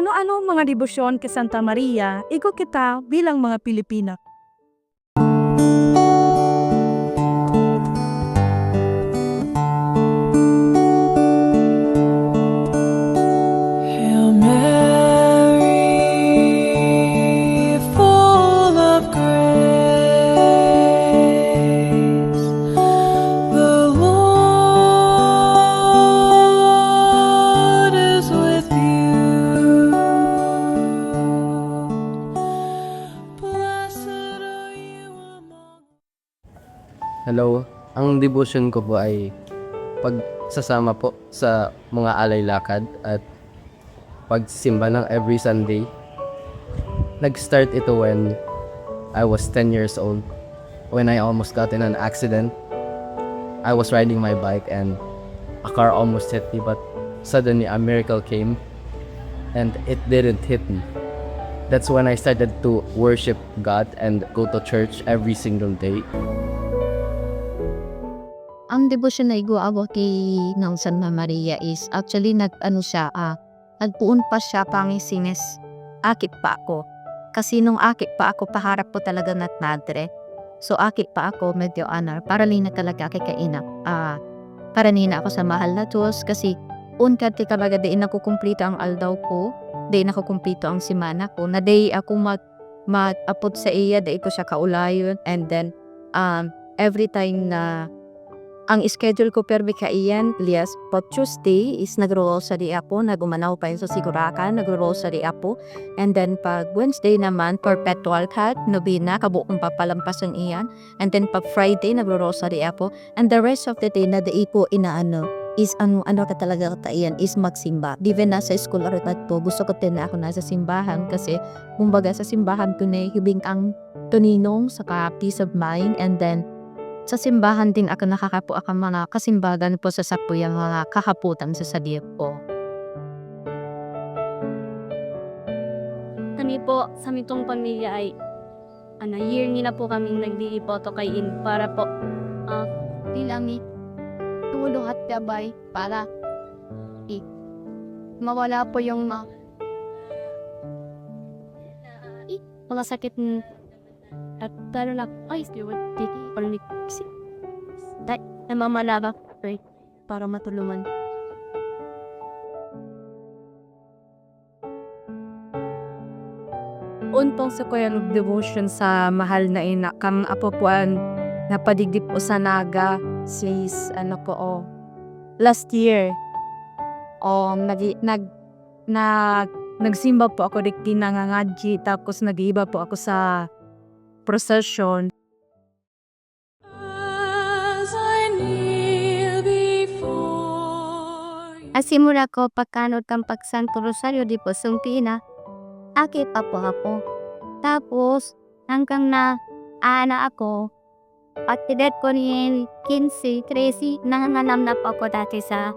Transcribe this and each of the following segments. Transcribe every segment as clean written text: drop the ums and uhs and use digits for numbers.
ano-ano ang mga debosyon kay Santa Maria, ikot kita bilang mga Pilipina. Hail Mary, full of grace, the Lord is with you. Blessed are you among. Hello, ang devotion ko po ay pagsasama po sa mga alay lakad at pagsimba ng every Sunday. Nag-start ito when I was 10 years old, when I almost got in an accident. I was riding my bike and a car almost hit me, but suddenly a miracle came and it didn't hit me. That's when I started to worship God and go to church every single day. Ang debosyon na iguago kay ng Santa Maria is actually nagpuon pa siya pangisines. Akit pa ako. Kasi nung akit pa ako, paharap po talaga nat madre. So akit pa ako, medyo para lina talaga kay kainak. Para nina ako sa mahal na Diyos kasi unkat ti talaga di nakukumplito ang aldaw ko. Di nakukumplito ang simana ko. Na di ako mag-apot sa iya, di ko siya kaulayon. And then, every time na ang schedule ko permi kaiyan, Elias, pag Tuesday is nagro-rosary ako, nagumanaw pa yun sa Sigurakan, nagro-rosary ako. And then pag Wednesday naman, perpetual cut, nobina, kabuong papalampasan iyan. And then pag Friday, nagro-rosary ako. And the rest of the day na di ko is ano ka talaga kataiyan is magsimba. Even nasa school aritat po, gusto ko din na ako nasa simbahan kasi kumbaga sa simbahan ko na hibing ang tuninong saka peace of mind. And then sa simbahan din ako nakakapo ako mga kasimbagan po sa sapuyang mga kakaputan sa sadiyap po. Kami po sa mitong pamilya ay year nila po kaming nagliipoto kay In para po Dilami tulong at gabay para mawala po yung mga sakit at lalo na panikisi. Dahil namamalaga para matulungan. Untong sa Kuya Love Devotion sa mahal na ina, kang apopuan napadigdip o sa naga, sis, last year, nagsimba po ako dikti nangangadji, tapos nag-iiba po ako sa procession. As I kneel before you. asimula ko pagkanod kang pagsanto rosaryo di po sumpina. Akit pa po ako. Tapos hanggang na ako pagtidet ko ni 15, 13, nanganganam na po ako dati sa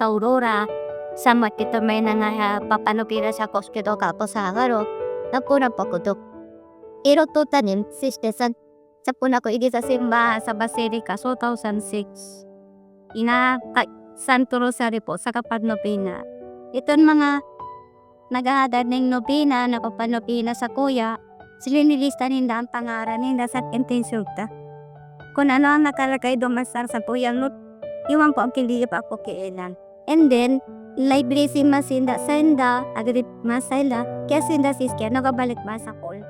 Aurora. Sa matito may papanupira sa hospital kapo sa Agaro. Napuna po ko to. Iro to tanin, sistesan. Sa puna ko igi sa simbahan sa Basilica 2006. Santo Rosario po sa Kapadnopina. Iton mga naghahadad ng nobina, napapanopina sa kuya. Silinilista ninda ang pangaran ninda sa intensyon ta. Kung ano ang nakalagay dumasar sa puyang not, iwan po ang kiliyap ako kiilan. And then, library si masinda senda, agrip masayla, kaya sinda siskya, nagabalik ba sa call.